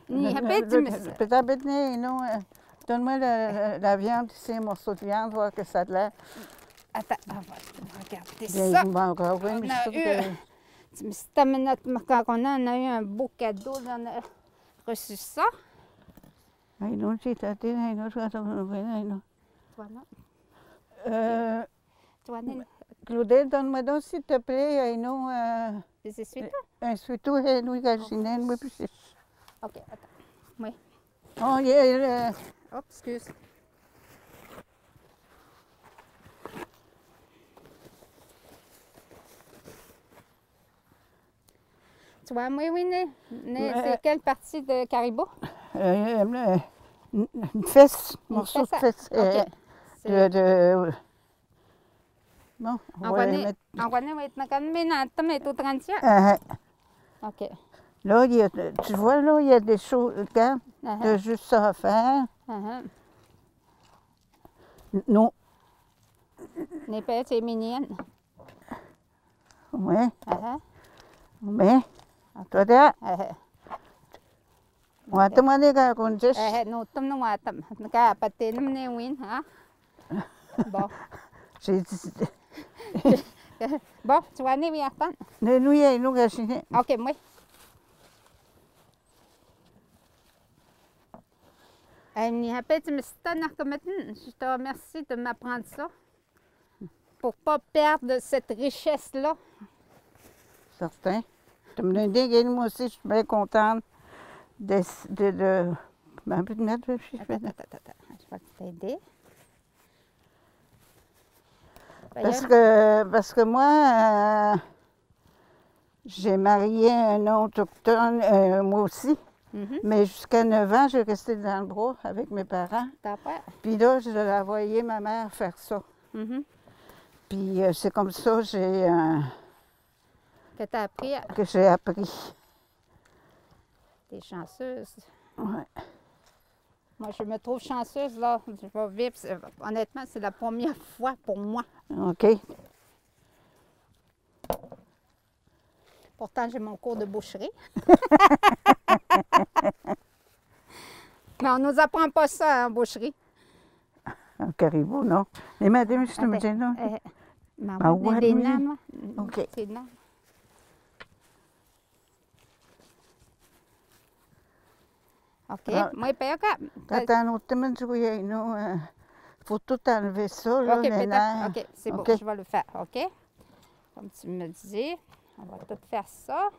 Ni habitué. Peut-être non. Donne-moi la viande ici, un morceau de viande, voir que ça a l'air. Attends, on va regarder Bien, ça. il va encore, oui, mais je trouve que... Quand on a eu un beau cadeau, là, on a reçu ça. non, j'ai tâté, non, Voilà. Claudette, donne-moi donc, s'il te plaît, non, Des essuie-tout? un essuie-tout, nous, gaginer, moi, puis c'est... OK, attends. Oui. Oh, yeah, Hop, excuse. Tu vois, moi, oui, c'est quelle partie de caribou? Une fesse, un morceau de fesse. OK. Bon, on va les mettre... OK. Là, tu vois, là, il y a des choses, regarde, t'as juste ça à faire. Non. Les pêches, c'est mignonne. Oui. Mais, toi, là, on te demande qu'à conduire. Non, tu ne vois pas. Tu ne vois pas. Bon. J'ai dit... Bon, tu vas aller attendre. Nous, gaginer. OK, moi. Je te remercie de m'apprendre ça pour ne pas perdre cette richesse-là. Certain. Tu me l'as dit, moi aussi, je suis bien contente de un peu de mettre. Attends, je vais t'aider. Parce que moi, j'ai marié un autochtone, moi aussi. Mais jusqu'à 9 ans, j'ai resté dans le bois avec mes parents. Puis là, je l'ai envoyé ma mère faire ça. Puis c'est comme ça que j'ai appris. T'es chanceuse. Ouais. Moi, je me trouve chanceuse, là. Je vais vivre. Honnêtement, c'est la première fois pour moi. OK. Pourtant, j'ai mon cours de boucherie. Mais on ne nous apprend pas ça en boucherie. En caribou, non. Les madame, je te me dis non. Maman, des nains, OK. C'est nains. OK. Moi, pas Attends, il faut tout enlever ça, là, OK, c'est bon, je vais le faire, OK? Comme tu me dis, on va tout faire ça.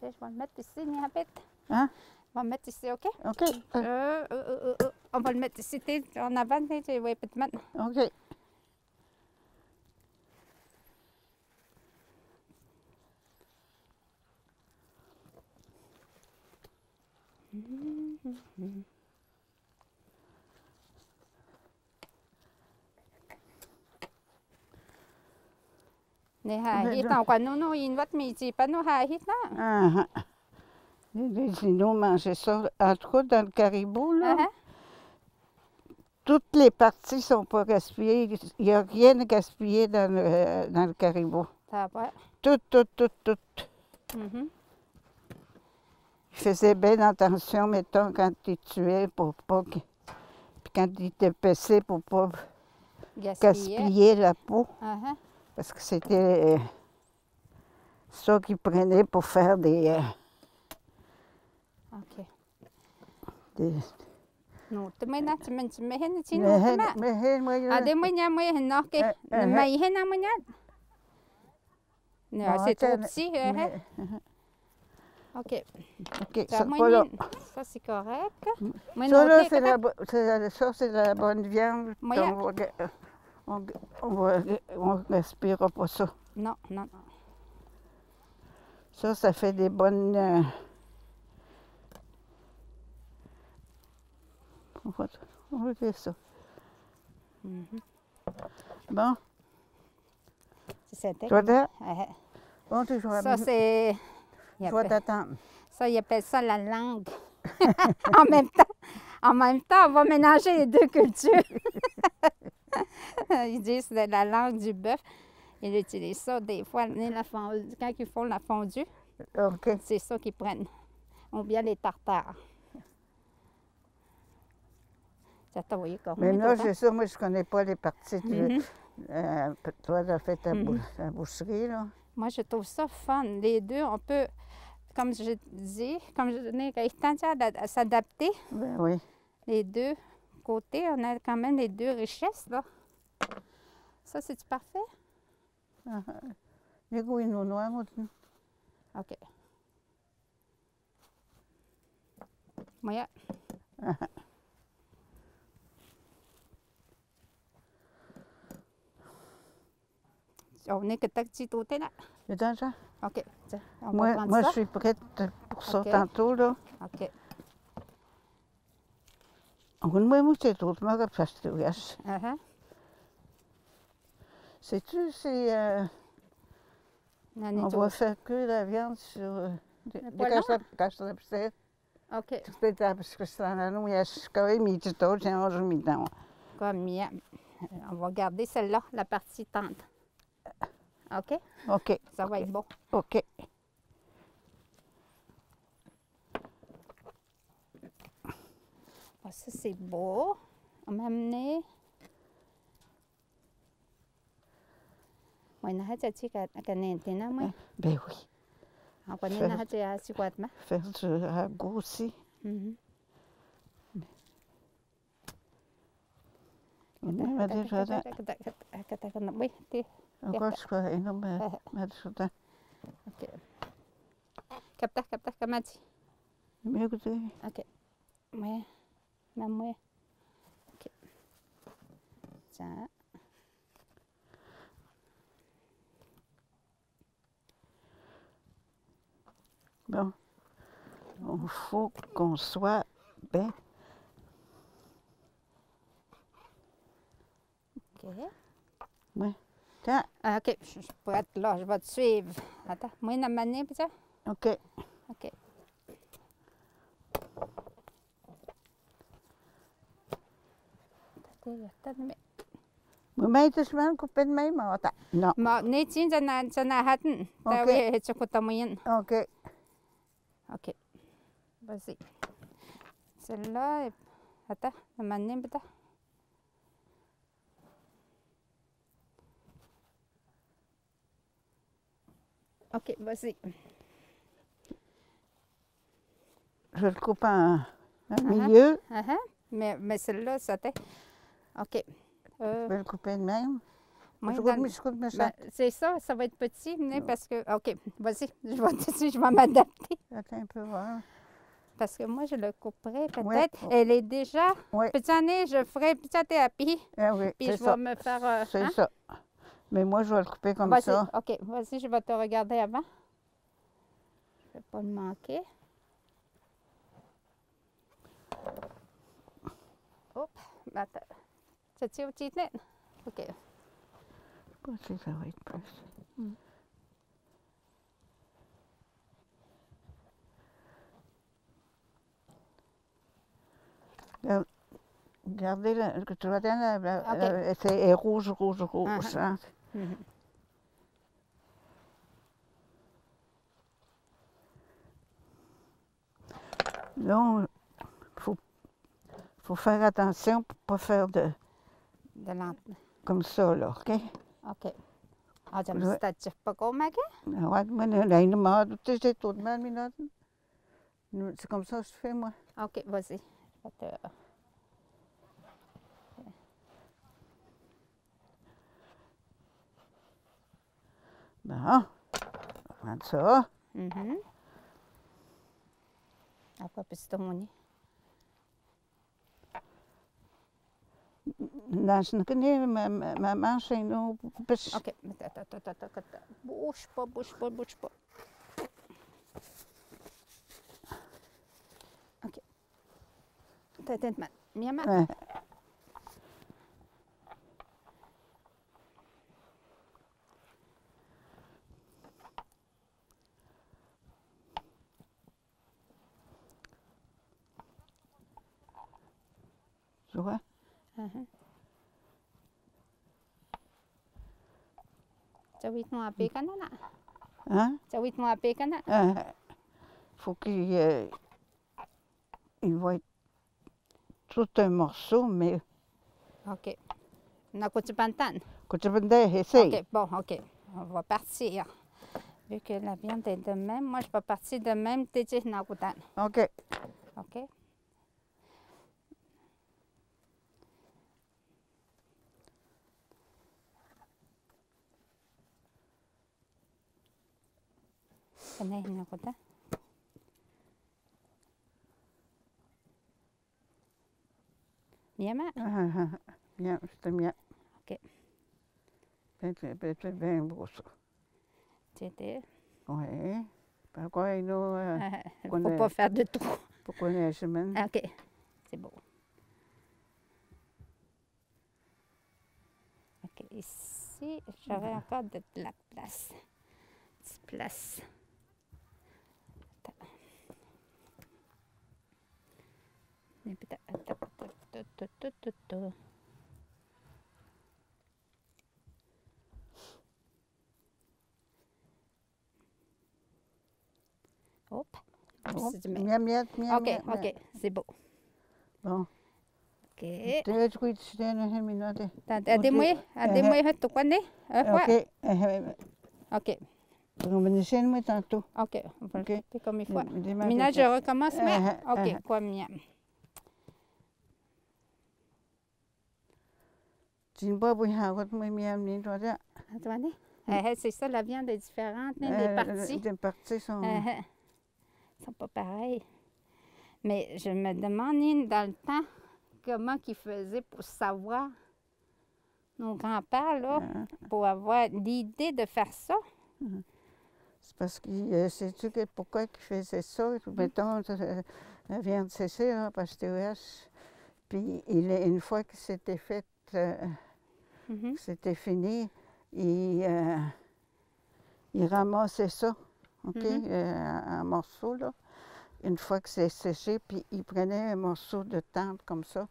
Je vais le mettre ici, Nihabit. Hein? On va le mettre ici, OK? OK. On va le mettre ici, en avant, tu vas peut-être mettre. OK. Nè hít nào quả nó in vắt mì chỉ pas nó hít là. Sinon, manger ça. En tout cas, dans le caribou, là, toutes les parties ne sont pas gaspillées. Il n'y a rien de gaspillé dans le caribou. Tout. Il faisait bien attention, mettons, quand il tuait, pour pas que... Puis quand il était pessé, pour pas gaspiller la peau. Parce que c'était ça qu'il prenait pour faire des... OK. Des... No, tu mày na, tu mày hen chi no Mais ma. moi, De moi hen no ke. Mày hen na mo nya. Non, c'est trop petit. OK. OK, ça pas là. Ça, c'est correct. Ça, là, c'est la bonne viande. On ne respirera pas ça. Non. Ça fait des bonnes... On va faire ça. Bon. C'est ça. Toi, bon, ça, c'est... Je vais t'attendre. Ça, ils appellent ça la langue. En même temps, on va mélanger les deux cultures. Ils disent que c'est la langue du bœuf. Ils utilisent ça des fois quand ils font la fondue. OK. C'est ça qu'ils prennent. Ou bien les tartares. Ça t'a envoyé comme Mais là, c'est ça, moi, je connais pas les parties. Toi, tu as fait ta boucherie, là. Moi, je trouve ça fun. Les deux, on peut, comme je dis, comme je dis, à s'adapter. Ben oui. Les deux côtés, on a quand même les deux richesses, là. Ça, c'est-tu parfait? Les goûts noirs, moi. OK. Moya. On est que t'as petit côté là. C'est dans ça? OK. Tiens, on va Moi, prendre moi ça. je suis prête pour ça OK. tantôt, là. OK. Moi, c'est tout. Moi, comme ça, je te gâche. Sais-tu, c'est... on va faire cuire la viande sur... caches la pizza. OK. Tu peux parce que c'est dans l'eau, il y a quand même mis tout autre, j'ai un jour mis dedans. Comme on va garder celle-là, la partie tendre. OK? OK. Ça va être bon. OK. Ah, ça, c'est beau. On m'a amené. Moi, je moi. Ben oui. On connaît Faire du ragoût aussi. Oui, encore je crois, non, mais OK. Capta, kamati. Mieux goûter. OK. Oui. Même oui. OK. Tiens. Bon. Il faut qu'on soit bien. OK. Oui. Tiens. OK. Je suis prête là. Je vais te suivre. Attends. Moi, une manée, peut-être? OK. OK. Moi, je suis coupé de même. Non. Ma, netin, ça hatten. OK. OK. OK. Vas-y. Celle-là, attends, la manée, peut-être? OK, vas-y. Je le coupe en milieu. Mais celle-là, ça t'est... OK. Je vais le couper de même. Moi, je coupe mes chattes. c'est ça va être petit, parce que... OK, vas-y, je vais m'adapter. Attends un peu, voir. Parce que moi, je le couperai peut-être. Ouais. Elle est déjà... Ouais. Petite année, je ferai petite thérapie. Oui, puis je vais me faire... C'est ça. Mais moi, je vais le couper comme ça. OK, vas-y, je vais te regarder avant. Je ne vais pas le manquer. Hop, attends. Ça tire au petit net? OK. Je pense que ça va être plus. Regardez, tu vois, c'est rouge. Hein? Là, faut faire attention pour ne pas faire de comme ça, là, OK? OK. Ah, ça me dit pas comme ça? C'est comme ça que je fais, moi. OK, vas-y. Bon, on va prendre ça. Après, petit tomoni. Dans ma manche, et nous. OK. Bouge pas. OK. T'as mal. Miama. Tu vois? Cawit mo api ka na. Hein? Ça va être mon appel quand Faut qu'il il va être tout un morceau, mais... OK. On a coûté pas de temps. Écoute, essaye. OK, bon, OK. On va partir. Vu que la viande est de même, moi, je vais partir de même. Tu dis, on a coûté. OK. OK. Ini ako ta. Bien, ma? Bien, c'était bien. OK. C'est bien beau, ça. C'était. Oui. Pourquoi il nous... Faut pas faire de tout. Pourquoi il y a semaine? OK. C'est beau. OK. Ici, j'aurais encore de la place. Petite place. Hop. Miam, miam, miam. OK, OK, c'est beau. Bon. OK. Tengah cuit sedang minute. Ademo tu kwane? OK. OK. On va essayer de mettre tantôt. OK. On va le OK. faire comme il faut. Maintenant, Maintenant, je recommence. OK, quoi miam. Tu ne peux pas avoir miam ni toi là. Attendez. C'est ça, la viande est différente, les parties. Les parties sont... sont pas pareilles. Mais je me demande, dans le temps, comment ils faisaient pour savoir, nos grands-pères, là, pour avoir l'idée de faire ça. C'est parce que, sais-tu pourquoi ils faisaient ça? Mettons, la viande séchée, là, parce que puis une fois que c'était fait, que c'était fini, il ramassait ça, OK, en morceaux, là. Une fois que c'est séché, puis il prenait un morceau de tente comme ça,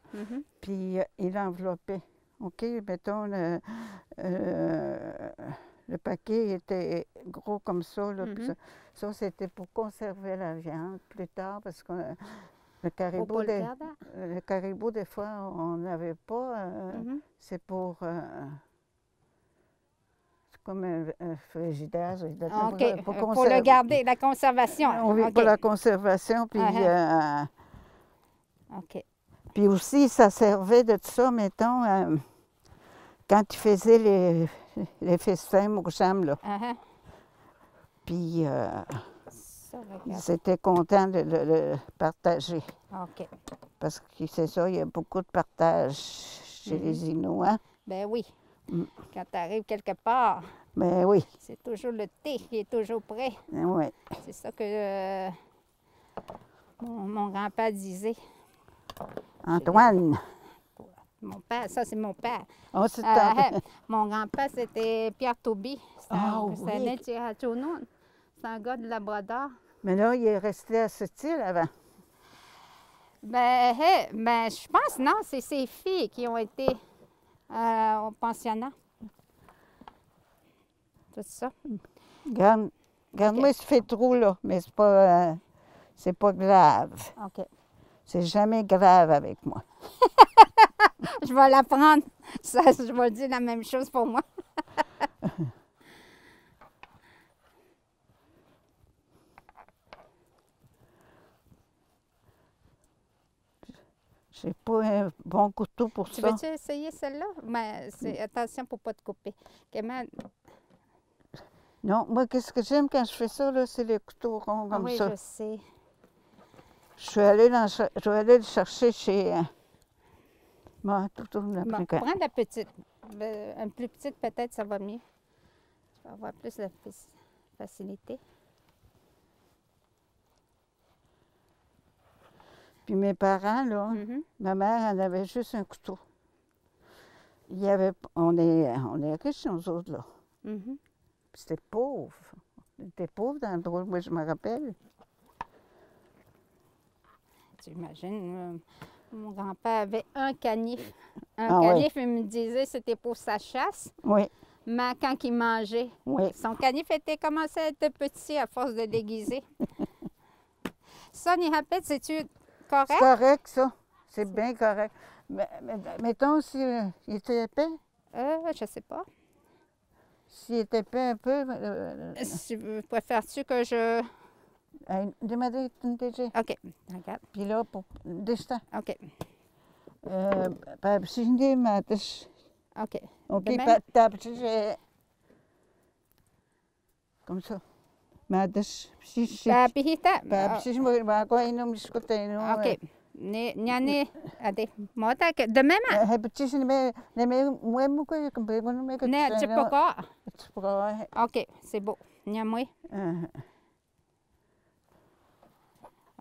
puis il l'enveloppait. OK, mettons, le paquet était gros comme ça. Là, ça c'était pour conserver la viande plus tard, parce que le caribou, des fois, on n'avait pas. C'est pour... c'est comme un frigidaire. OK, pour le garder, la conservation. Oui, pour la conservation, puis... OK. Puis aussi, ça servait de ça, mettons, quand ils faisaient les festins Moucham, là. Puis, ils étaient contents de le partager. OK. Parce que c'est ça, il y a beaucoup de partage chez les Inuits. Hein? Ben oui. Quand tu arrives quelque part, ben oui. C'est toujours le thé qui est toujours prêt. Oui. C'est ça que mon grand-père disait. Antoine. Mon père, ça c'est mon père. Oh, c'est mon grand-père, c'était Pierre Touby. C'est un gars de Labrador. Mais là, il est resté à cette île avant. Ben, je pense, non, c'est ses filles qui ont été au pensionnat. Tout ça. Regarde-moi, ça fait trop, là, mais c'est pas grave. OK. C'est jamais grave avec moi. Je vais l'apprendre. Ça, je vais dire la même chose pour moi. J'ai pas un bon couteau pour ça. Tu veux-tu essayer celle-là? Mais attention pour ne pas te couper. Non, moi, qu'est-ce que j'aime quand je fais ça, là, c'est les couteaux ronds comme ça. Oui, je sais. Je vais aller le chercher chez... Prends la petite. Un plus petite, peut-être, ça va mieux. Tu vas avoir plus de facilité. Puis mes parents, là, ma mère, elle avait juste un couteau. On est riches, nous autres, là. Puis c'était pauvre. On était pauvres dans le drôle, moi, je me rappelle. Tu imagines, mon grand-père avait un canif. Un canif, il me disait, c'était pour sa chasse. Oui. quand il mangeait. Oui. Son canif était commencé à être petit à force de l'aiguiser. Ça, Nihapet, c'est-tu correct? C'est correct, ça. C'est bien correct. Mettons, s'il était épais. Je sais pas. S'il était épais un peu. Préfères-tu que je... Demandez une TG. OK, regarde. Puis là, pour destin. OK. Papsinde matas. OK. OK, j'ai... Comme ça. Matas. Papihita. Papsis mo ako inom diskutay no. OK. Nyane, ade. Mota que de même. Papsis ne moi mo ko kumbe ko me ko. Ne, tu peux pas. Tu peux pas. OK, c'est beau. Nyamwe.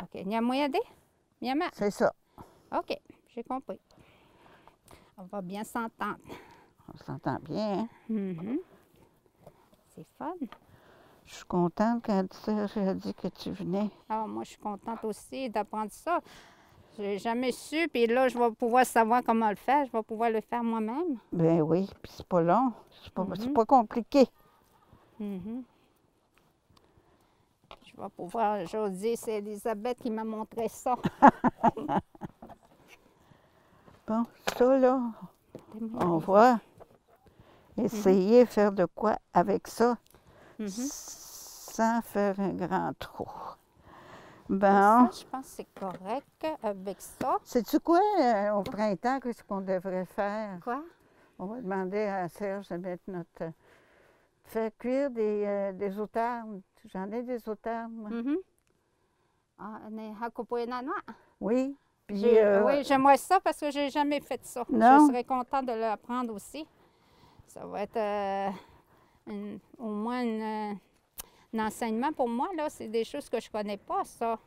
OK. Nyamwe ade. Nyama. C'est ça. OK, j'ai compris. On va bien s'entendre. On s'entend bien. Hein? C'est fun. Je suis contente quand tu as dit que tu venais. Ah, moi, je suis contente aussi d'apprendre ça. Je n'ai jamais su, puis là, je vais pouvoir savoir comment le faire. Je vais pouvoir le faire moi-même. Ben oui, puis c'est pas long. C'est pas compliqué. Je vais pouvoir, j'ose dire, c'est Elisabeth qui m'a montré ça. Bon, ça là, on va essayer de faire de quoi avec ça sans faire un grand trou. Bon. Ça, je pense que c'est correct avec ça. Sais-tu quoi, au printemps, qu'est-ce qu'on devrait faire? Quoi? On va demander à Serge de mettre notre... faire cuire des outardes. J'en ai des outardes, moi. Oui. Puis, oui, j'aimerais ça parce que je n'ai jamais fait ça. Non. Je serais contente de l'apprendre aussi. Ça va être au moins un enseignement pour moi. Là. C'est des choses que je ne connais pas, ça.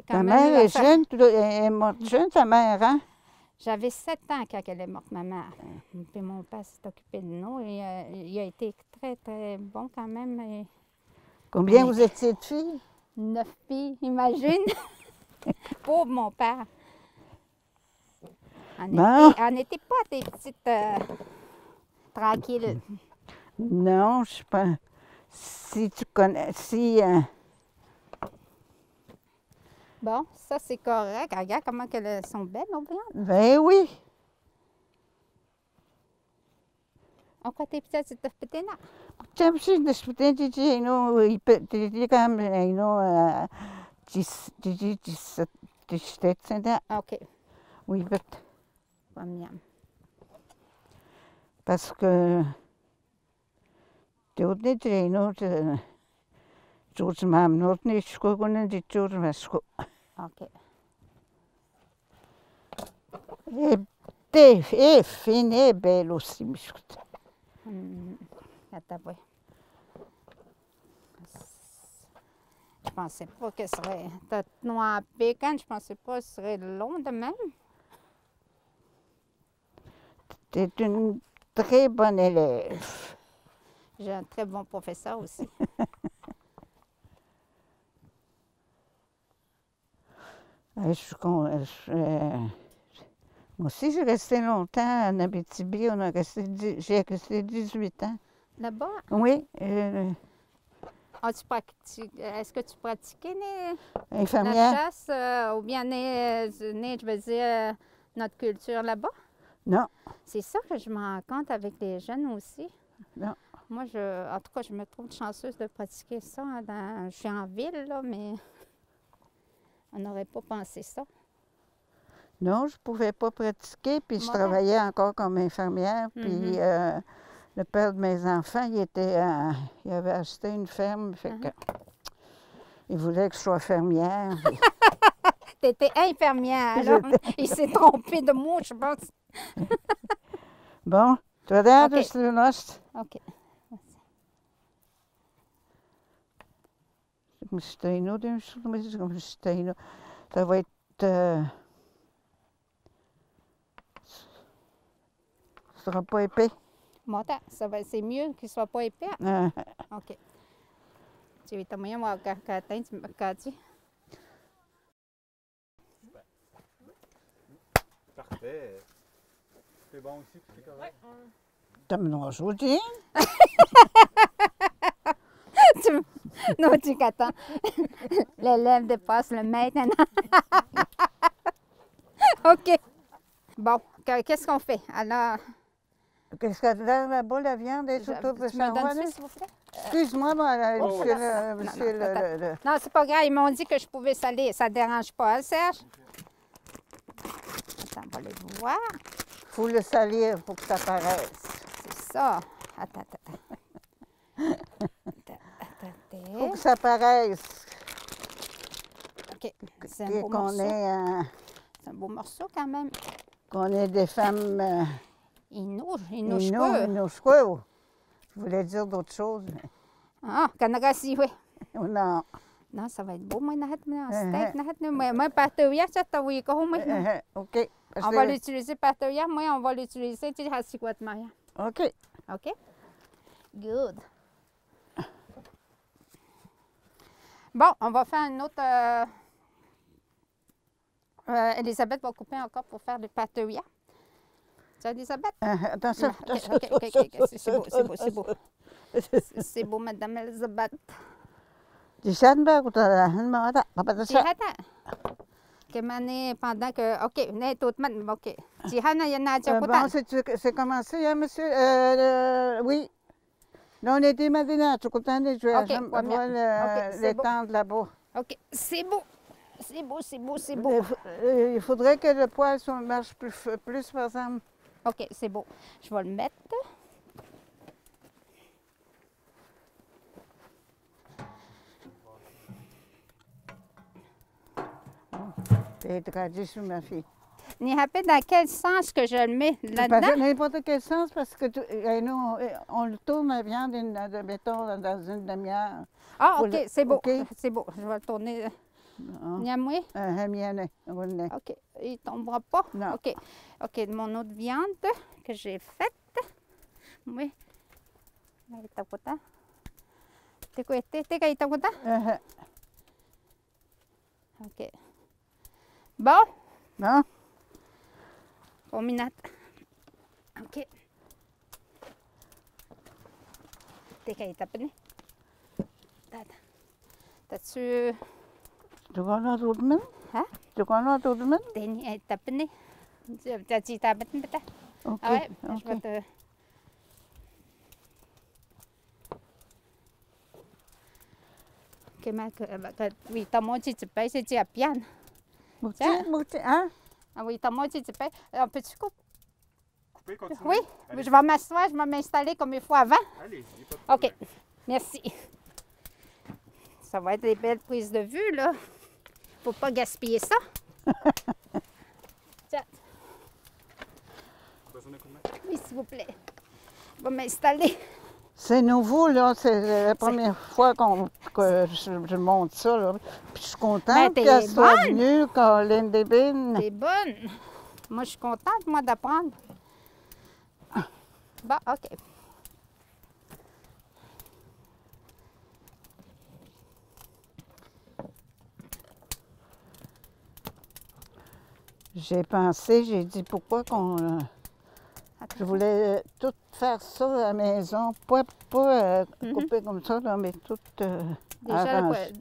Ta mère est jeune, elle est morte jeune, ta mère, hein? J'avais 7 ans quand elle est morte, ma mère. Puis mon père s'est occupé de nous. Et, il a été très, très bon quand même. Et... Combien vous étiez de filles? 9 filles, imagine. Pauvre mon père. On n'était pas des petites tranquilles. Non, je sais pas. Si tu connais... Bon, ça c'est correct. Regarde comment elles sont belles, nos viandes. Ben oui. On croit tes petites, c'est petit là. Tiens, si je discutais, tu dis, non, il peut, tu dis quand même, non, tu dis, OK. Oui, peut. Miam. Parce que, tu dis, non, tu m'as amené, je crois qu'on a dit, tu m'as OK. Et fine, belle aussi, mais Attends, je pensais pas que ce serait... Ta noix pécan, je pensais pas que ce serait long de même. Tu es une très bonne élève. J'ai un très bon professeur aussi. Moi aussi, j'ai resté longtemps en Abitibi. J'ai resté 18 ans. Là-bas? Oui. Est-ce que tu pratiquais la chasse ou bien je veux dire, notre culture là-bas? Non. C'est ça que je me rends compte avec les jeunes aussi. Non. Moi, en tout cas, je me trouve chanceuse de pratiquer ça. Je suis en ville, là, mais on n'aurait pas pensé ça. Non, je ne pouvais pas pratiquer, puis je travaillais encore comme infirmière. Puis le père de mes enfants, il avait acheté une ferme, fait que il voulait que je sois fermière. Tu étais infirmière, alors. Il s'est trompé de mot, je pense. Bon, tu vas dire de ce nost. OK. Ça va être... Ça sera pas épais. C'est mieux qu'il ne soit pas épais. OK. Tu veux t'amener moi quand tu me dis. Parfait. C'est bon aussi, c'est correct? Ouais. Non, je vous dis. Non, tu qu'attends. L'élève dépasse le maître. OK. Bon, qu'est-ce qu'on fait? Alors... Qu'est-ce qu'il y a là-bas, la viande est tout au Tu me donnes ça, s'il vous plaît? Excuse-moi, monsieur le... Non, c'est pas grave. Ils m'ont dit que je pouvais saler. Ça ne dérange pas, hein, Serge? Attends, on va le voir. Il faut le salir pour que ça paraisse. C'est ça. Attends. Il faut que ça paraisse. OK. C'est un beau morceau. C'est un beau morceau quand même. Qu'on est des femmes... Inushko. Je voulais dire d'autres choses. Mais... Ah, kanagasi, oui. Non. Non, ça va être beau. Moi, moi, partenariat, ça t'a vu comment? OK. On va l'utiliser partenariat. Moi, on va l'utiliser. Tu sais, c'est quoi de Maria? OK. OK? Good. Bon, on va faire une autre... Elisabeth va couper encore pour faire des partenariats. Ça, Elisabeth? Attends, ça. OK. C'est beau. C'est beau, Madame Elisabeth. Dihanba ou Dihanba? Pendant que... OK, n'est tout le monde. OK. Dihanna, il y en a déjà bon, c'est commencé, hein, monsieur? Oui. Non, on était maintenant. Tu content de jouer? OK, l'étendre là-bas. OK, c'est beau. Il faudrait que le poêle marche plus, par exemple. OK, c'est beau. Je vais le mettre. C'est tradition, ma fille. N'y a pas dans quel sens que je le mets là-dedans? N'importe quel sens, parce que nous, on le tourne la viande, mettons, dans une demi-heure. Ah, OK, c'est beau. Okay. C'est beau. Je vais le tourner. Niamoué? OK. Il ne tombera pas? Non. OK, mon autre viande que j'ai faite. Oui. T'es content? T'es content? OK. Bon? Non? Pominat. OK. T'es tapé? T'as-tu... Du kan ha rodmen? Hæ? Du kan ha rodmen? Den er tappende. T'as-tu tapé? OK. Ah ouais, je vais te... Oui, t'as moitié de pain, c'est à bien. Moitié, hein? Ah oui, t'as moitié de pain. Peux-tu couper? Continuer? Oui, allez. Je vais m'asseoir, je vais m'installer comme il faut avant. Allez-y, pas de OK, problème. merci. Ça va être des belles prises de vue, là. Faut pas gaspiller ça. Tiens. Besoin d'un coup de main? Oui, s'il vous plaît. Je vais m'installer. C'est nouveau, là. C'est la première fois que je monte ça, là. Puis je suis contente qu'elle soit venue, Colin Débine. T'es bonne. Moi, je suis contente, moi, d'apprendre. Bon, OK. J'ai pensé, j'ai dit pourquoi qu'on... Je voulais tout faire ça à la maison, pas couper comme ça, là, mais tout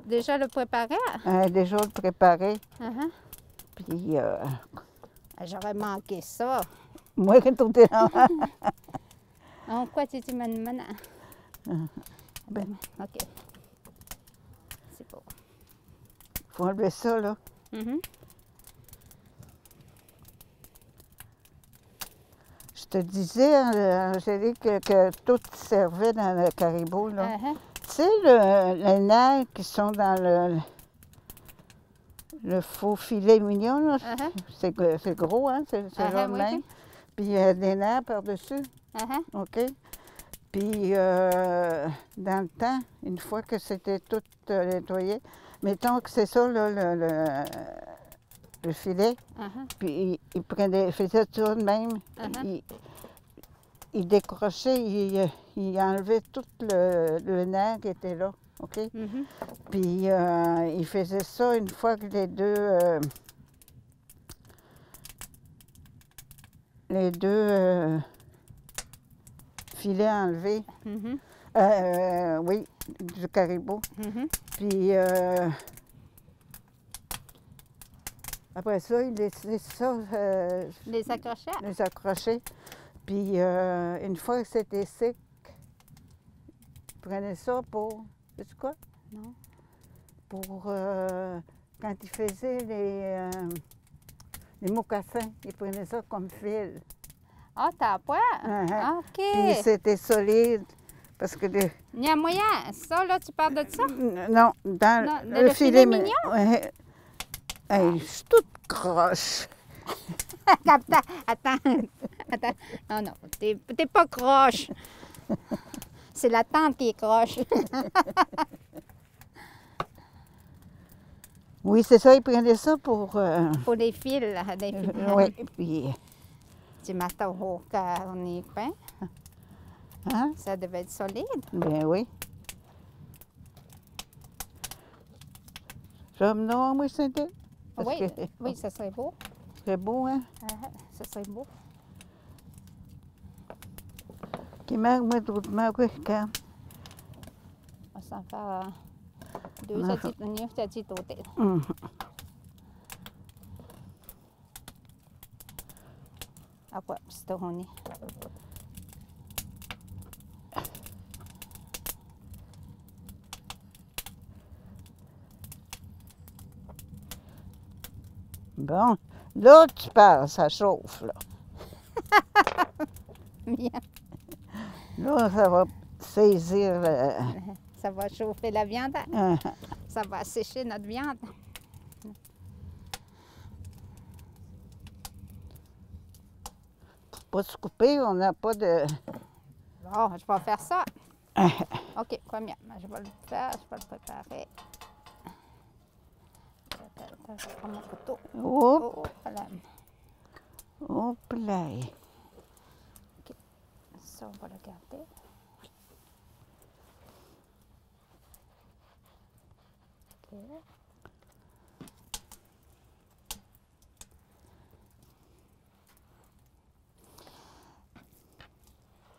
déjà le préparer? Déjà le préparer. Puis... J'aurais manqué ça. Moi, quand tout est là. Quoi, tu m'as demandé? OK. C'est beau. Il faut enlever ça, là. Je te disais, Angélique, que tout servait dans le caribou, là. Tu sais, les nerfs qui sont dans le faux filet mignon, là, c'est gros, hein, c'est genre même. Puis il y a des nerfs par-dessus. OK? Puis, dans le temps, une fois que c'était tout nettoyé, mettons que c'est ça, là, le filet, puis il faisait ça de même. Il décrochait, il enlevait tout le nerf qui était là, OK? Puis il faisait ça une fois que les deux filet enlevé. Oui, du caribou. Puis après ça, il laissait ça. Les accrochait? Les accrocher. Puis une fois que c'était sec, il prenait ça pour. Sais-tu quoi? Non. Pour quand il faisait les mocassins, il prenait ça comme fil. Ah, t'as pas? OK. Puis c'était solide. Parce que il y a moyen. Ça, là, tu parles de ça? Non, dans le filet mignon. Hey, je suis toute croche. Attends. Non, t'es pas croche. C'est la tante qui est croche. Oui, c'est ça, il prenait ça pour... Pour les fils, là. Des fils. Oui, puis... Tu m'attends au carnet peint. Hein? Ça devait être solide. Ben oui. J'aime non, moi, c'était... Oui, ça serait beau. C'est beau, hein? Ça serait beau. Qui manque, moi, tout quoi, quand? On s'en fait deux petits côtés. Apa, c'est honey. Bon, là, tu parles, ça chauffe, là. Bien. Là, ça va saisir... Ça va chauffer la viande. Ça va sécher notre viande. Pour pas se couper, on n'a pas de... Bon, je vais faire ça. OK, combien? Je vais le faire, je vais le préparer. Je prends mon couteau. Oh, Voilà. Hop là. OK. Ça, on va le garder. OK.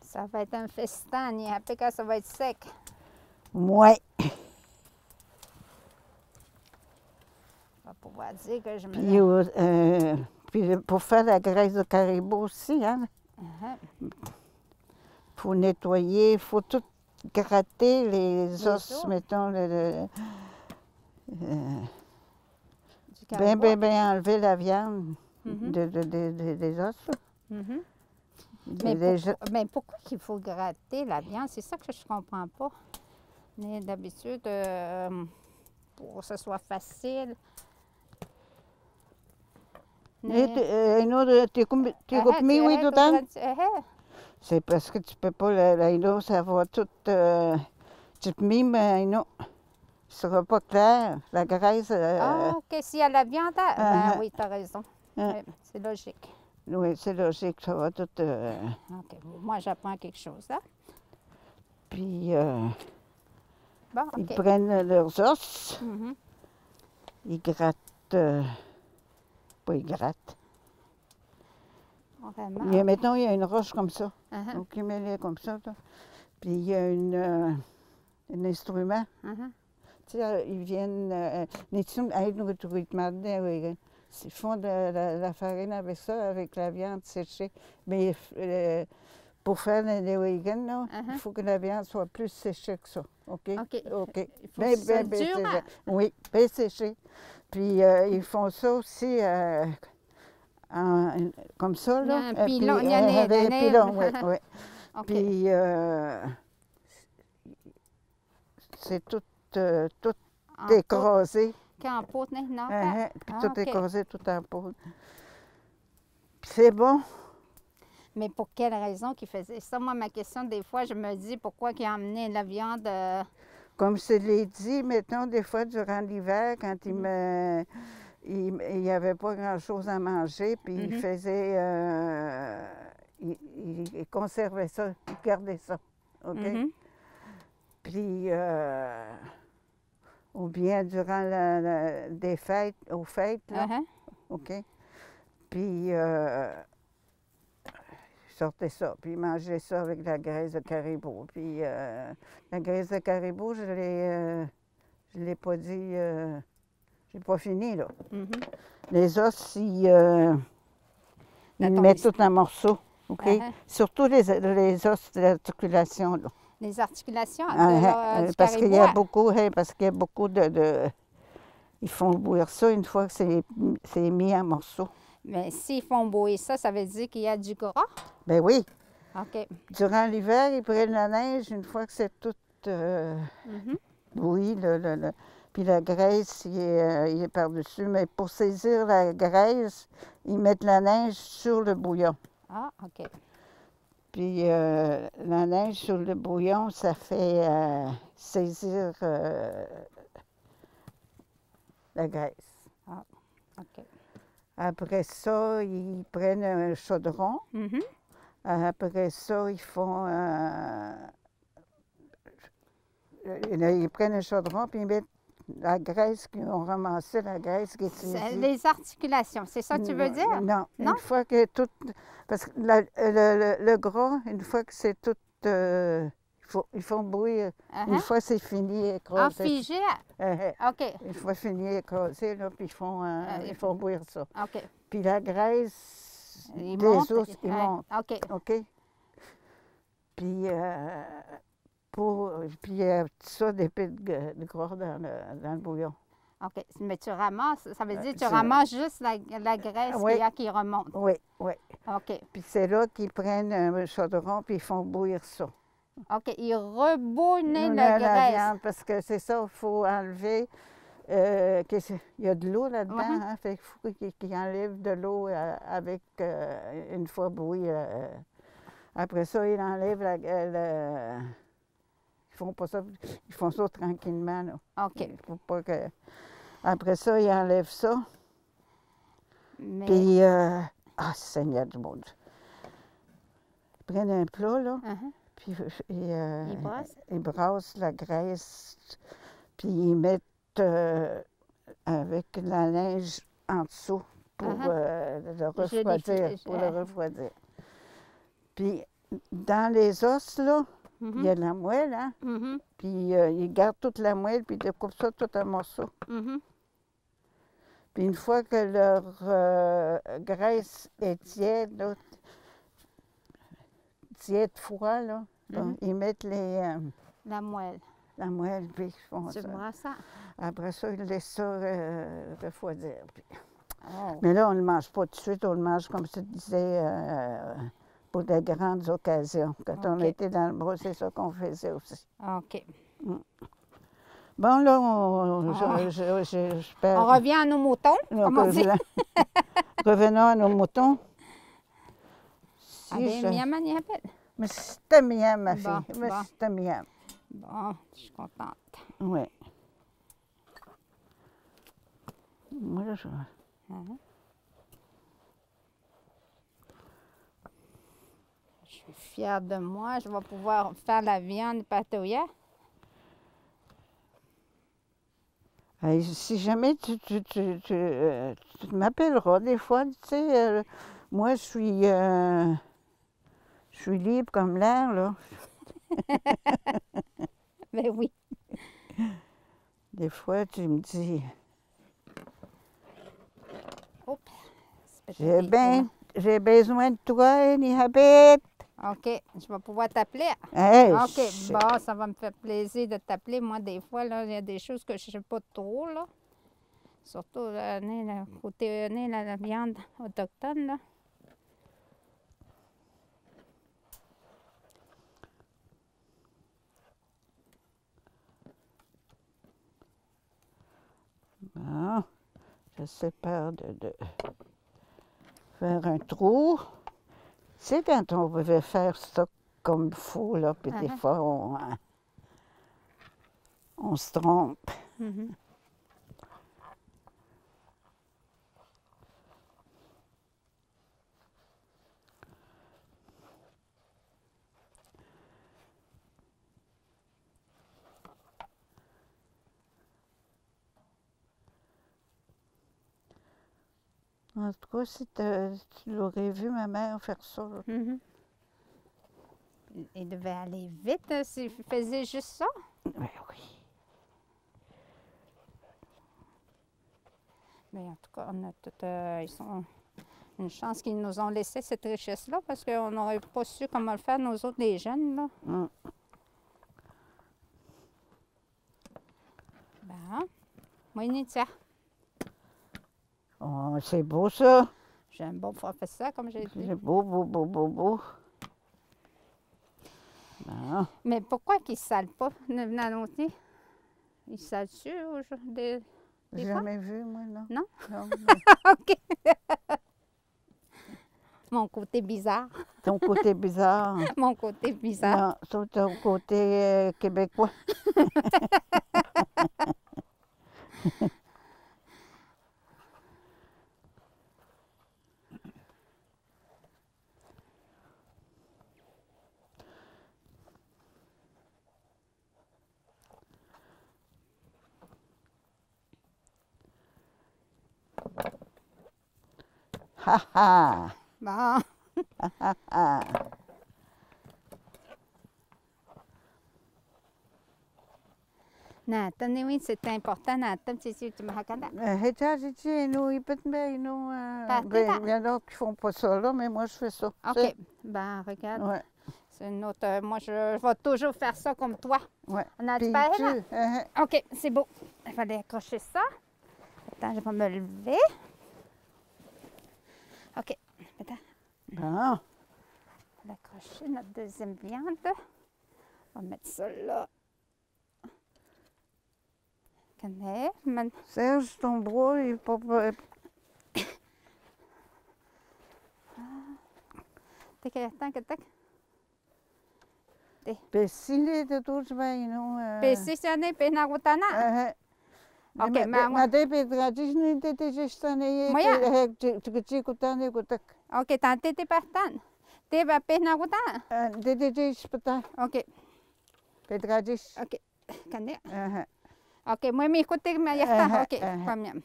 Ça va être un festin, et après quand ça va être sec. Ouais. On va pouvoir dire que je me... Puis pour faire la graisse de caribou aussi, hein? Faut nettoyer, il faut tout gratter les os, mettons, bien enlever la viande des os. Mais pourquoi il faut gratter la viande? C'est ça que je ne comprends pas. Mais d'habitude, pour que ce soit facile. T'es coupé, oui, tout le temps? C'est parce que tu peux pas, ça va tout... tu te mimes, non. Ce ne sera pas clair. La graisse... OK. S'il y a la viande, oui, tu as raison. C'est logique. Oui, c'est logique. Ça va tout... OK. Moi, j'apprends quelque chose, là. Puis, bon, OK. Ils prennent leurs os. Ils grattent... pas ils grattent. Mettons, il y a une roche comme ça. Donc, ils mettent comme ça. Là. Puis, il y a un instrument. Tu sais, ils viennent... Ils font de la farine avec ça, avec la viande séchée. Mais pour faire les Wigan, là, il faut que la viande soit plus séchée que ça. OK? OK. Bien séchée. Oui, bien séchée. Puis, ils font ça aussi... comme ça, là. Un pilon, avec un pilon, oui. Puis, c'est tout écrasé. En poudre, non? Puis tout écrasé, tout en poudre. Puis c'est bon. Mais pour quelle raison qu'ils faisaient ça? Moi, ma question, des fois, je me dis pourquoi ils emmenaient la viande... Comme je te l'ai dit, mettons, des fois, durant l'hiver, quand il n'y avait pas grand-chose à manger, puis il faisait... il conservait ça, il gardait ça, OK? Puis, ou bien durant des fêtes, aux fêtes, là, OK? Puis, sortait ça. Puis ils mangeaient ça avec la graisse de caribou. Puis la graisse de caribou, je l'ai pas dit, j'ai pas fini, là. Les os, ils mettent tout en morceaux, OK? Surtout les os de l'articulation, là. Les articulations du parce qu'il y caribou, a beaucoup de... Ils font bouillir ça une fois que c'est mis en morceaux. Mais s'ils font bouillir ça, ça veut dire qu'il y a du gras? Ben oui. OK. Durant l'hiver, ils prennent la neige une fois que c'est tout bouilli. Puis la graisse, il est par-dessus. Mais pour saisir la graisse, ils mettent la neige sur le bouillon. Ah, OK. Puis la neige sur le bouillon, ça fait saisir la graisse. Ah, OK. Après ça, ils prennent un chaudron. Après ça, ils font... ils prennent un chaudron, puis ils mettent la graisse qu'ils ont ramassée, la graisse qui est saisie. Les articulations, c'est ça que tu veux dire? Non, une fois que tout... Parce que le gras, une fois que c'est tout... ils font bouillir. Une fois que c'est fini, écrasé. Ah, figé? OK. Une fois fini, écrasé, là, puis ils font bouillir ça. OK. Puis la graisse, Il les monte, os, ils montent. OK. OK? Puis, tout ça, des pets de gras dans le bouillon. OK. Mais tu ramasses, ça veut dire que tu ramasses juste la graisse qu'il y a qui remonte. Oui, oui. OK. Puis c'est là qu'ils prennent un chaudron puis ils font bouillir ça. OK. Ils rebouillent la graisse. Viande, parce que c'est ça, il faut enlever. Il y a de l'eau là-dedans, hein, fait qu'il faut qu'ils enlèvent de l'eau avec une fois bouilli. Après ça, ils enlèvent ils font pas ça, ils font ça tranquillement, là. OK. Faut pas que... Après ça, ils enlèvent ça. Mais... Puis, Seigneur du monde. Ils prennent un plat, là, puis ils brassent la graisse, puis ils mettent avec la neige en dessous pour le refroidir. Puis, dans les os, là, il y a de la moelle, hein? Puis ils gardent toute la moelle, puis ils découpent ça tout en morceaux. Puis une fois que leur graisse est tiède, là, tiède froid, là, ils mettent la moelle. La moelle, puis ils font ça. Tu brasses ça? Après ça, ils laissent ça refroidir. Puis... Mais là, on ne le mange pas tout de suite, on le mange, comme je te disais, pour de grandes occasions. Quand on était dans le bois, c'est ça qu'on faisait aussi. OK. Bon, là, on revient à nos moutons, comme on dit. Revenons à nos moutons. Mais c'était miam, ma fille. Mais c'était miam. Bon, je suis contente. Oui. Moi, là, je... Je suis fière de moi. Je vais pouvoir faire la viande patouilla. Si jamais tu m'appelleras des fois, tu sais, moi, je suis libre comme l'air, là. Ben oui. Des fois, tu me dis... J'ai besoin de toi, Elisabeth. OK. Je vais pouvoir t'appeler. Hey, OK. Bon, ça va me faire plaisir de t'appeler. Moi, des fois, là, il y a des choses que je ne sais pas trop, là. Surtout, côté la viande autochtone, là. Bon, je sépare de faire un trou. Tu sais, quand on veut faire ça comme il faut, là, puis des fois, on se trompe. En tout cas, si tu l'aurais vu, ma mère, faire ça, il devait aller vite s'il faisait juste ça. Ben oui. Mais en tout cas, on a tout, ils sont une chance qu'ils nous ont laissé cette richesse-là parce qu'on n'aurait pas su comment le faire, nous autres, les jeunes. Là. Ben, moi, Nitia. Oh, c'est beau, ça. J'ai un beau professeur, comme j'ai dit. C'est beau, beau, beau, beau, beau. Ben. Mais pourquoi qu'ils ne salent pas, Nanoti? Ils salent-tu aujourd'hui? J'ai jamais vu, moi, non. Non? Non. OK. Mon côté bizarre. Ton côté bizarre. Mon côté bizarre. Non, c'est ton côté québécois. Ha ha! Bon. Ha ha ha! Nathan, oui, c'est important, Nathan, c'est sûr, tu me racontes. Il y en a qui font pas ça, là, mais moi, je fais ça. OK. Ben, regarde. Ouais. C'est une autre. Moi, je vais toujours faire ça comme toi. Ouais. On a Puis pareil, tu- là? OK, c'est beau. Il fallait accrocher ça. Attends, je vais me lever. OK. Attends. Bon. On va accrocher notre deuxième viande. On va mettre ça là. Connais. Serge, ton bras, il est pas... Attends, attends. Pesile de todos bem, não? Pesisane, penagutana. Okay, Mate pedradish ni te gestane Moja. te kutane kutak. Okay, tante te partan. Te va penagutana. Te spata. Okay. Pedradish. Okay. Kane. Okay, moi mi kutik ma yasta. Okay, pamiam.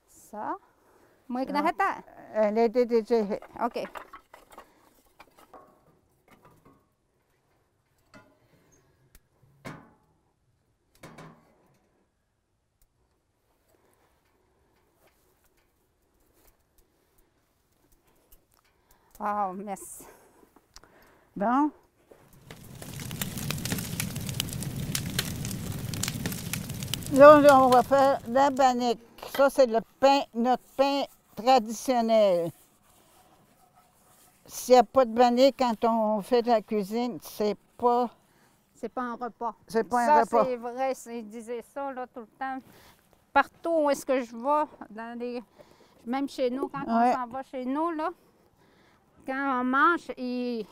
Ça. Moi kena hata. Te. Okay. Oh, merci. Bon. Là, on va faire la bannique. Ça, c'est le pain, notre pain traditionnel. S'il n'y a pas de bannique quand on fait de la cuisine, c'est pas... C'est pas un repas. C'est pas un repas. Ça, c'est vrai. Ils disaient ça là, tout le temps. Partout où est-ce que je vais, même chez nous, quand on s'en va chez nous, là, quand on mange, ils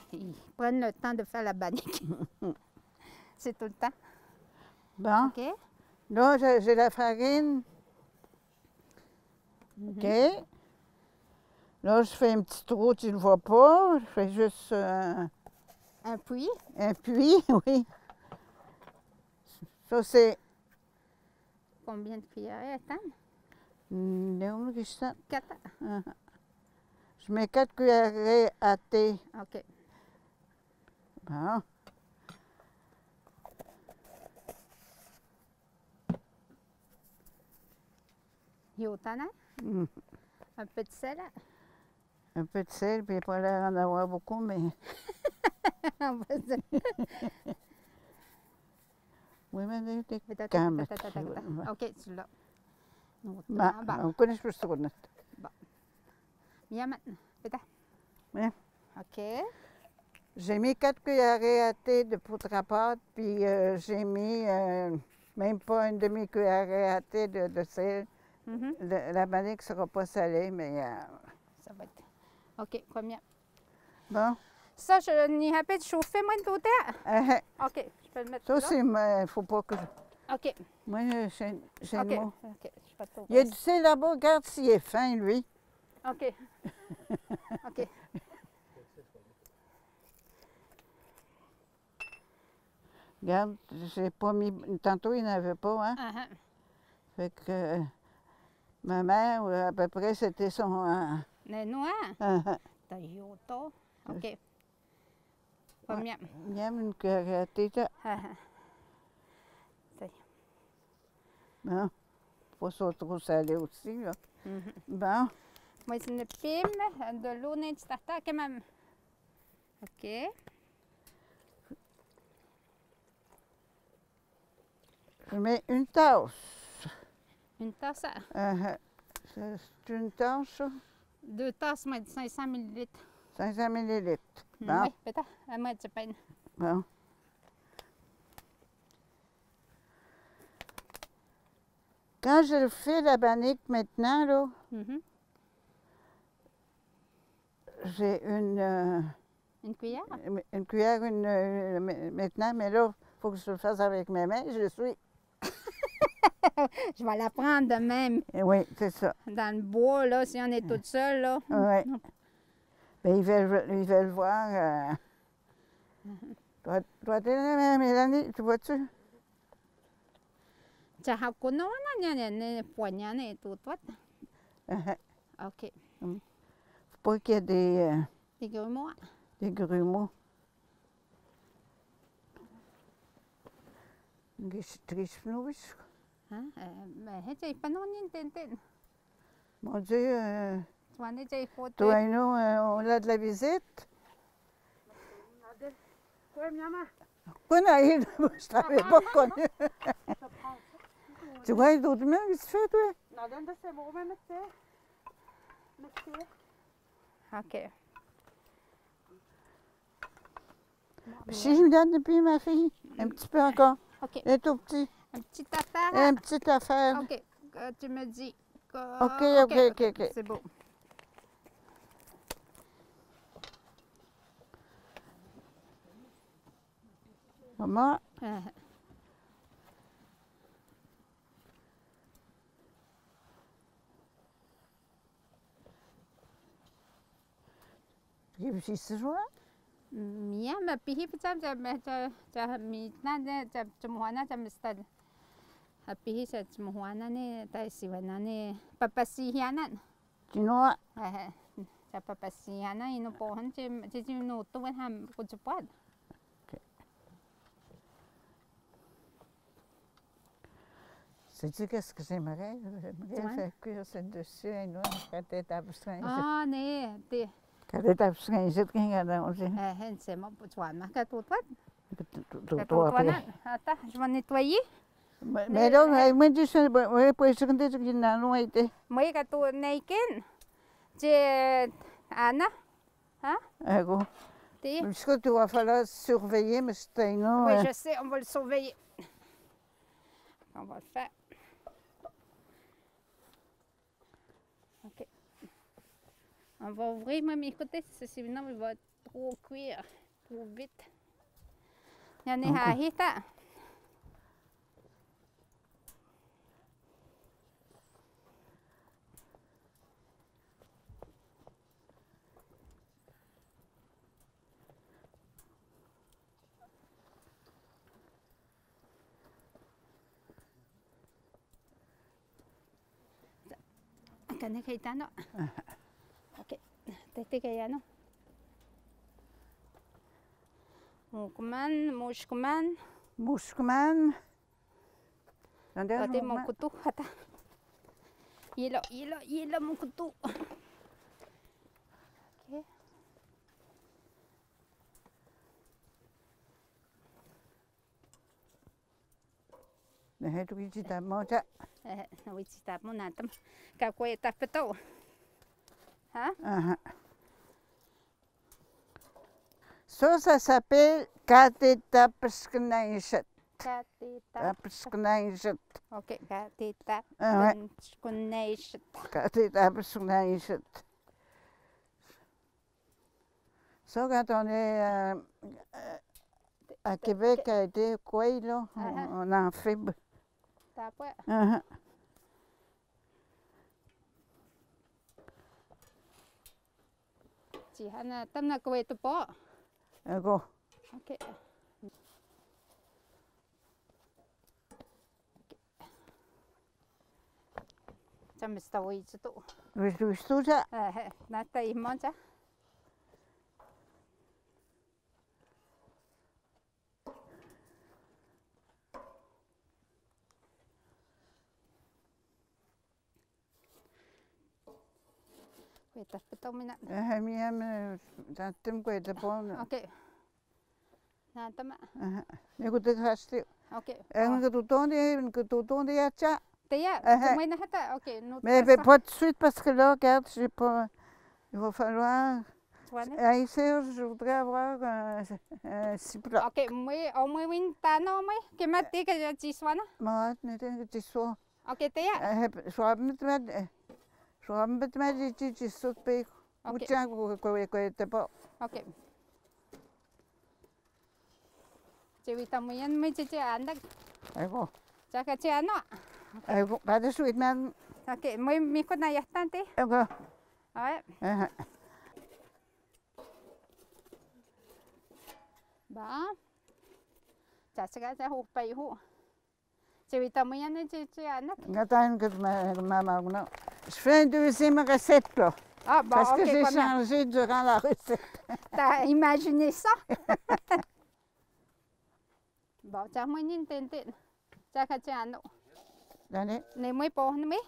prennent le temps de faire la bannique. C'est tout le temps. Bon. OK. Là, j'ai la farine. OK. Là, je fais un petit trou, tu ne le vois pas. Je fais juste... Un puits? Un puits, oui. Ça, c'est... Combien de cuillères, attends? Non, je sais. 4. Je mets 4 cuillerées à thé. OK. Bon. Yotana? Un peu de sel? Un peu de sel, puis il n'y a pas l'air d'en avoir beaucoup, mais... Oui, mais t'es calme. OK, tu l'as. On connaît plus sur notre. Yaman, Oui. OK. J'ai mis 4 cuillerées à thé de poudre à pâte, puis j'ai mis même pas une demi-cuillerée à thé de sel. La bannique ne sera pas salée, mais... Ça va être... OK, première. Bon. Ça, je n'y ai pas de chauffer, moi, de tout temps. OK, je peux le mettre ça là. aussi, il ne faut pas que... OK. Moi, chez moi. OK, je vais tout. Il y a du sel là-bas, regarde s'il est fin, lui. OK. OK. Regarde, j'ai pas mis... Tantôt, il n'y en avait pas, hein? Fait que ma mère, à peu près, c'était son... Les noix? Toyota. Ok. Combien? Miam une caratita. Bon. Pas ça trop salé aussi, là. Bon. Moi, c'est une pime de l'eau de starter quand même. Ok. Je mets une tasse. Une tasse? C'est une tasse, ça? 2 tasses, moi, de 500 ml. 500 ml. Bon. Oui, peut-être. À moi, c'est pas une. Bon. Quand je fais la bannique maintenant, là, j'ai une cuillère? Une cuillère maintenant, mais là, il faut que je le fasse avec mes mains. Je suis. Je vais la prendre de même. Oui, c'est ça. Dans le bois, là, si on est toute seule, là. Oui. Bien, ils veulent voir. Toi, t'es Mélanie, tu vois-tu? Tsaka ko na ne poignard et tout. OK. Faut pas qu'il y ait des grumeaux. Des grumeaux. Geschichtlich. Hej, panonin tintin. Mon Dieu, toi et nous, on a de la visite. Quoi, Naïd? Je t'avais pas connu. Tu vois d'autres mains, qu'est-ce que tu fais, toi? OK. Si je me donne depuis ma fille, un petit peu encore. OK. Un tout petit. Une petite affaire. Une petite affaire. OK. Tu me dis. OK. C'est beau. Maman. Puis c'est joie. Mia mà pihi pizza cha mi na cha chumuana cha mistad. Pihi cha chumuana ne ta siwana ne papasihianan. Chinois. Cha papasihiana ino pohan che no to wen ham ko chupad. Sais-tu qu'est-ce que j'aimerais? J'aimerais faire cuire ça dessus à une tête à boustranger. Ah, né, t'es. Quand t'es à boustranger, qu'est-ce qu'on a mangé? C'est mon poutouane, ma catouane. Attends, je vais nettoyer. Mais là, moi, je suis pas sûr que tu n'as pas été. Moi, catouane naikin. C'est Anna. Hein? Est-ce que tu vas falloir surveiller, mais c'est non. Oui, je sais, on va le surveiller. On va le faire. OK. On va ouvrir, mais écoutez, sinon il va trop cuire, trop vite. Il y en a à hita. Kan ik het dan? Oké, dit kaya no. Mushkuman. Ate mo kutu hata. Yelo mo kutu. Okay. Nee, doe je dat maar. Oui, tu tapes mon atom. Kakwe tapeto. Hein? Ça s'appelle katetapsknijset. Tapsknijset. Ok, katetapsknijset. Katetapsknijset. Ça, quand on est à Québec, à des coins, là, on en fait. Tapwe. Chị Hana tâm na quê tu po. Go. Okay. Chăm stoi chứ tụ. Vì tu ra. Nát tay món cha. Kuitas pitomina. Miam tantim kuitapon. Okay. Nantama. Nikutihasti. Okay. Tutondi yacha. Moi nahata. OK. Mais pas tout de suite parce que là, regarde, j'ai pas. Il va falloir. Hey, Serge, je voudrais avoir un cipla. OK. Moi, win tano, moi. Kimati ka jiswana. Moi, nete jiswa. OK, teya. Schwab mit mir die Suppe. OK. OK. Cewita mo yan, may andag. Aygo. Tsaka ano? Aygo, pada sweet man. Okay, may mikot na yastante. Aygo. Okay. Ba? Tsaka sa hupay ho. Cewita mo yan, anak. Gatan que maman non. Je fais une deuxième recette là. Ah, bon, parce que okay, j'ai changé durant la recette. T'as imaginé ça? Bon, chắc mới nhìn tên tên. Chắc là chả nụ. Dane. Này mới bỏ nó mấy.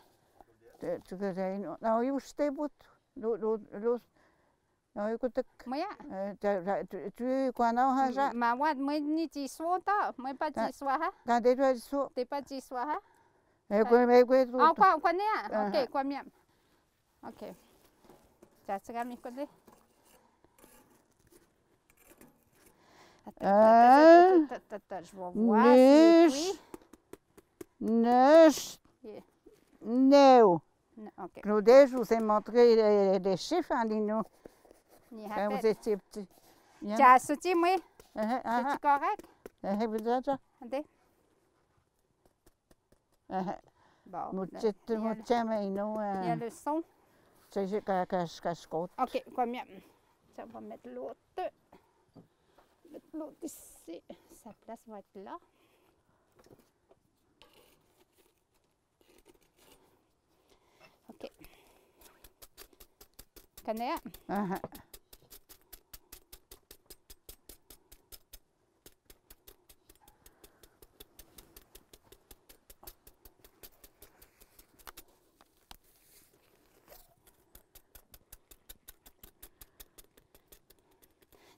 Tu que j'ai non. Non, il juste but. Lo. Non, écoute. Mấy á. Tu quoi non ha? Mà what mới ni chỉ số ta, mới pas chỉ số ha. Quand tu as số. T'es pas chỉ số ha. Mais quoi. Ah, quoi nè. OK, quoi miam. OK. Chắc sẽ mi con đi. Je vais voir si Neu. OK. Claude, je vous ai montré les chiffres en ligne. Quand vous étiez petit. Tiens, c'est moi. C'est correct? Vous êtes ça? Attendez. Bon. Il y a le son. C'est cache-côte. OK, combien? Ça va mettre l'autre. L'autre ici. Sa place va être là. OK. Connais?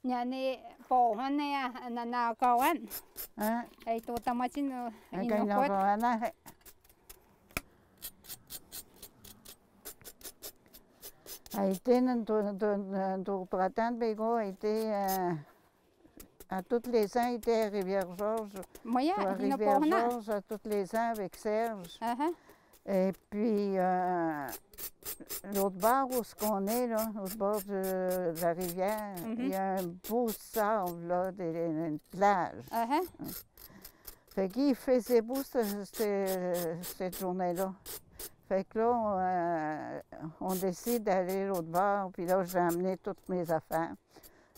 Nhà này bổ hơn này là nào cầu ăn. Đây tôi tao mới xin cái nào cầu ăn á. A été notre printemps Bégo a été à tous les ans était à Rivière-Georges. Moi, à Rivière-Georges à tous les ans avec Serge. Et puis l'autre bord où on est là, l'autre bord de la rivière, il y a un beau sable là, une plage. Fait qu'il faisait beau cette journée-là. Fait que là, on décide d'aller l'autre bord, puis là, j'ai amené toutes mes affaires.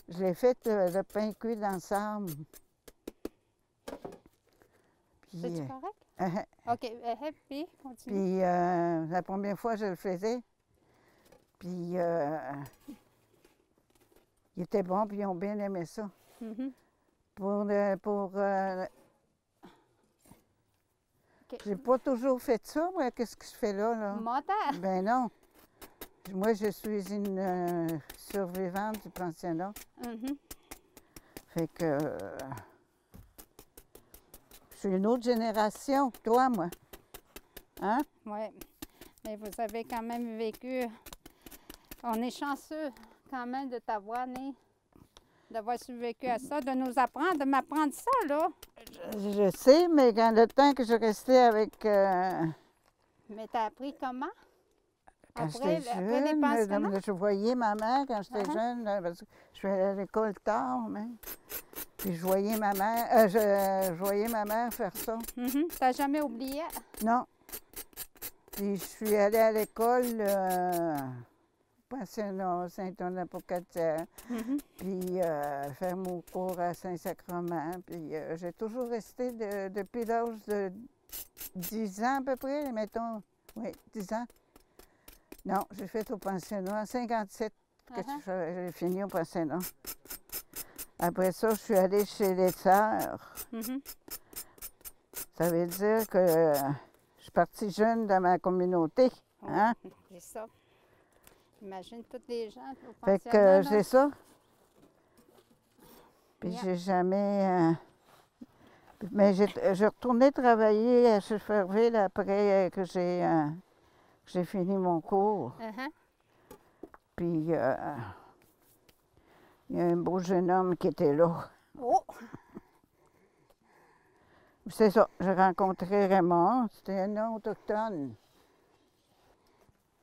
Je l'ai fait le pain cuit dans le sable. C'est correct? OK, puis continue. Puis la première fois, je le faisais. Puis il était bon, puis ils ont bien aimé ça. J'ai pas toujours fait ça, moi, qu'est-ce que je fais là? Ben non. Moi, je suis une survivante du pensionnat. Fait que je suis une autre génération que toi, moi. Hein? Oui. Mais vous avez quand même vécu. On est chanceux quand même de t'avoir né, d'avoir survécu à ça, de nous apprendre, de m'apprendre ça, là. Je sais, mais quand le temps que je restais avec... Mais t'as appris comment? Quand j'étais jeune, je voyais ma mère quand j'étais jeune, parce que je suis allée à l'école tard, même. Puis je voyais ma mère, je voyais ma mère faire ça. T'as jamais oublié? Non. Puis je suis allée à l'école, pensionnat Saint-Anne-Apocatière, puis faire mon cours à Saint-Sacrement. Puis j'ai toujours resté depuis l'âge de 10 ans à peu près, mettons, oui, 10 ans. Non, j'ai fait au pensionnat en 57 que j'ai fini au pensionnat. Après ça, je suis allée chez les sœurs. Ça veut dire que je suis partie jeune dans ma communauté. Hein? C'est ça. Imagine tous les gens au Fait pensionnat, que c'est ça. Puis Yeah. j'ai jamais... mais j'ai retourné travailler à Schefferville après que j'ai fini mon cours. Uh-huh. Puis il y a un beau jeune homme qui était là. Oh! C'est ça, j'ai rencontré Raymond, c'était un nom autochtone.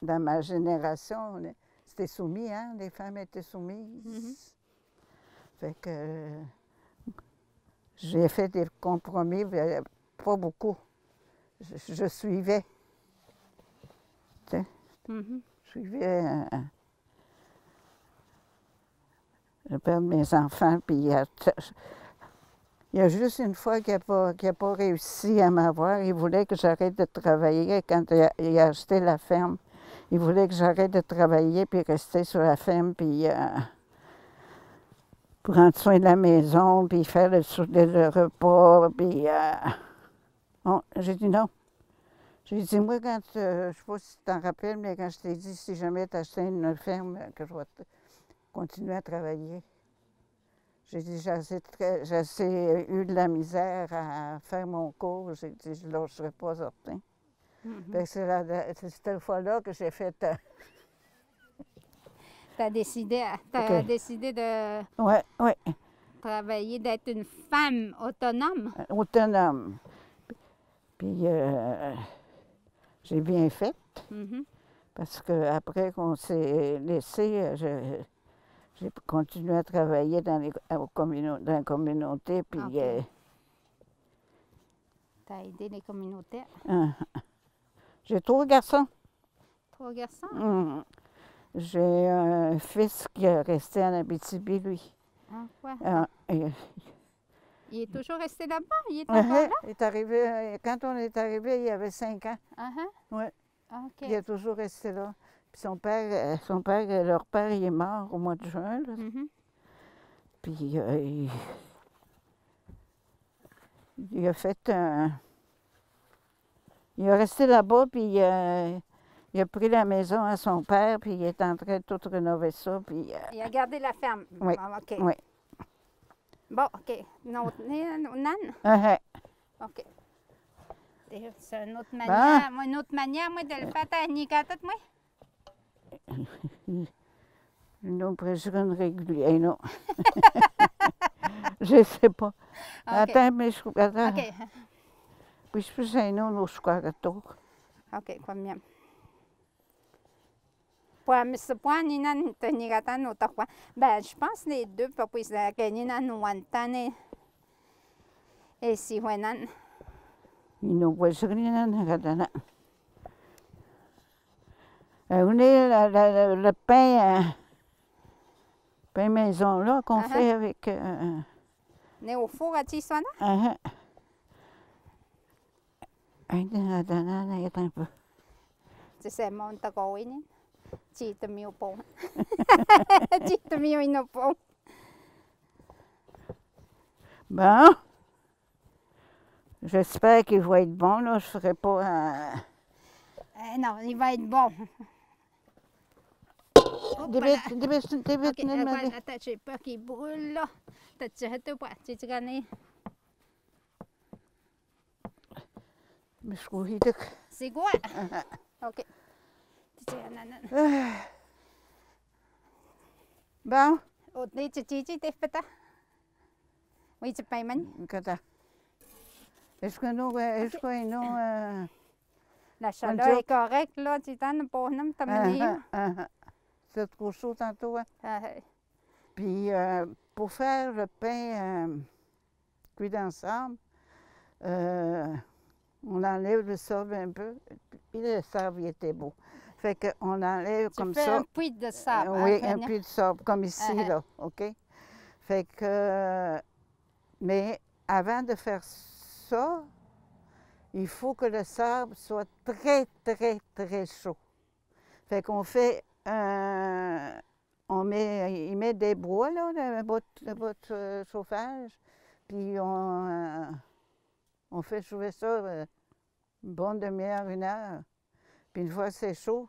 Dans ma génération, c'était soumis, hein? Les femmes étaient soumises. Mm-hmm. Fait que j'ai fait des compromis, mais pas beaucoup. Je suivais. Tu sais, Mm-hmm. je suivais le père de mes enfants, puis il y a juste une fois qu'il n'a pas réussi à m'avoir. Il voulait que j'arrête de travailler quand il a acheté la ferme. Il voulait que j'arrête de travailler puis rester sur la ferme puis prendre soin de la maison puis faire le repas. Puis bon, j'ai dit non. J'ai dit, moi, quand, je ne sais pas si tu t'en rappelles, mais quand je t'ai dit, si jamais tu achetais une ferme, que je vais continuer à travailler. J'ai dit, j'ai assez eu de la misère à faire mon cours. J'ai dit, je ne lâcherai pas certain. Mm-hmm. C'est cette fois-là que j'ai fait... Tu as décidé de Oui, travailler, d'être une femme autonome. autonome. Puis j'ai bien fait, Mm-hmm. parce qu'après qu'on s'est laissé, j'ai continué à travailler dans la communauté, puis... Okay. Tu as aidé les communautés. J'ai 3 garçons. 3 garçons? J'ai un fils qui est resté en Abitibi, lui. Ah, quoi? Il est toujours resté là-bas? Il est encore là? Il est arrivé, quand on est arrivé, il avait 5 ans. Uh-huh. Ouais. Okay. Il est toujours resté là. Puis leur père, il est mort au mois de juin. Là. Mm-hmm. Puis il a fait un... Il est resté là-bas, puis il a pris la maison à son père, puis il est en train de tout rénover ça. Puis, il a gardé la ferme? Oui. Ah, OK. Oui. Bon, OK. Nan? OK. C'est une autre manière, moi, de le faire à Nicatot, moi? Non, presque une régulière, non. Je sais pas. Okay. Attends, mais attends. OK. Puis je peux un no squarato. OK, combien? Ben, je pense les deux, puis et si Wenan. No, pues rien. On est le pain maison là qu'on fait avec. Ne au four à Tiswana? Attends un peu. C'est mon tagawin. Chita mio po. Chita mio inopo. Bon. J'espère qu'il va être bon, là. Je ne ferai pas non, il va être bon. Débite, attends, j'ai peur qu'il brûle, là. T'as-tu hâte ou pas? Tu gagné? Mais je crois que... C'est quoi? OK. Bon. Tu t'es fait ça? Oui, tu payes man. Est-ce que nous... La chaleur est correcte, là. Tu t'en pas non, t'as mené. C'est trop chaud tantôt, hein? Puis, pour faire le pain cuit ensemble, on enlève le sable un peu. Puis le sable, il était beau. Fait qu'on enlève comme ça. Tu fais un puits de sable. Oui, un puits de sable, comme ici, là, OK? Fait que... mais avant de faire ça, il faut que le sable soit très, très, très chaud. Fait qu'on fait il met des bois, là, le bout de chauffage, puis on fait chauffer ça une bonne demi-heure, 1 heure. Puis une fois que c'est chaud,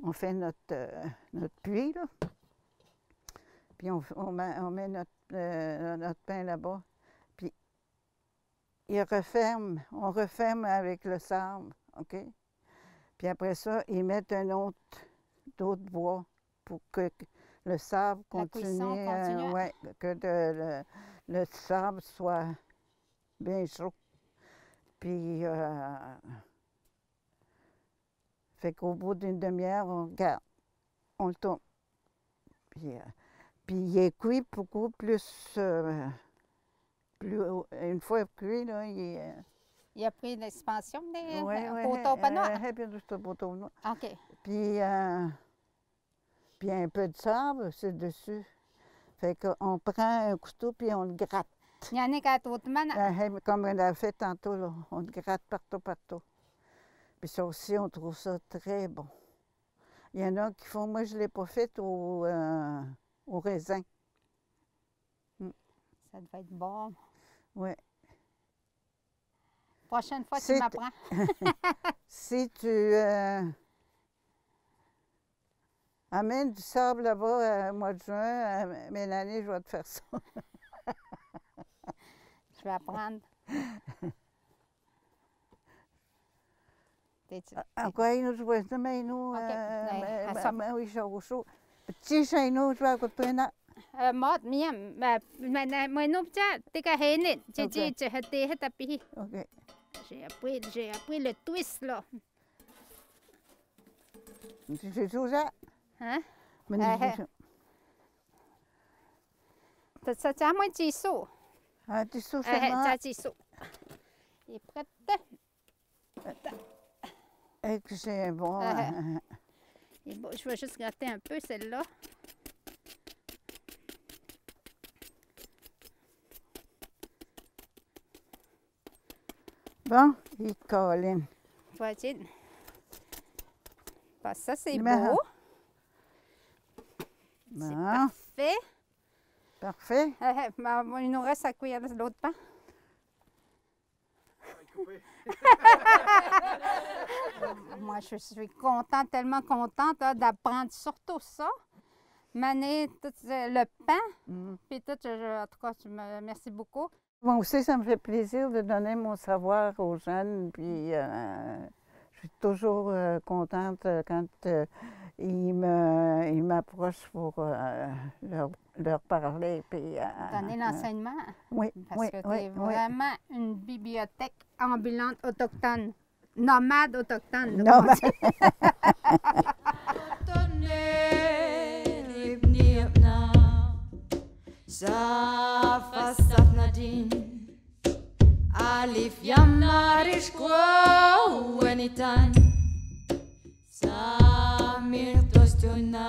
on fait notre puits, là. Puis on met notre pain là-bas. Puis on referme avec le sable, OK? Puis après ça, ils mettent d'autres bois pour que le sable continue. Ouais, que le sable soit bien chaud. Puis, fait qu'au bout d'une demi-heure, on regarde, on le tourne. Puis il est cuit beaucoup plus, une fois cuit, là, il a pris l'expansion des poteaux panois? OK. Puis un peu de sable, c'est dessus. Fait qu'on prend un couteau puis on le gratte. Il y en a qui autrement. Comme on l'a fait tantôt, là, on le gratte partout. Puis ça aussi, on trouve ça très bon. Il y en a qui font, moi je ne l'ai pas fait au raisin. Ça devait être bon. Oui. Prochaine fois, tu m'apprends. Si tu amènes du sable là-bas au mois de juin, Mélanie, je vais te faire ça. Je vais apprendre. Encore nous jouons demain, nous. Oui, chaud. Petit chez nous, je vais écouter là. Moi, nous, tu as hainé. J'ai appris le twist, là. Tu joues ça? Hein? Ça tient moins de tissot. Ah, tissot seulement? Ça tissot. Il est prêt. Et que c'est bon. Je vais juste gratter un peu celle-là. Bon, il colline. Voici. Bah, ça, c'est beau. Bon. C'est parfait. Parfait. Il nous reste à cuire l'autre pain. Moi, je suis contente, tellement contente d'apprendre surtout ça. Maner tout le pain. Puis tout, en tout cas, merci beaucoup. Moi aussi, ça me fait plaisir de donner mon savoir aux jeunes. Puis je suis toujours contente quand ils m'approchent pour leur parler. Puis, donner l'enseignement. Oui, parce que tu es vraiment une bibliothèque ambulante autochtone. Nomade autochtone. Nomade. Alif Yamarish Kwa Wenitan Samir Tostuna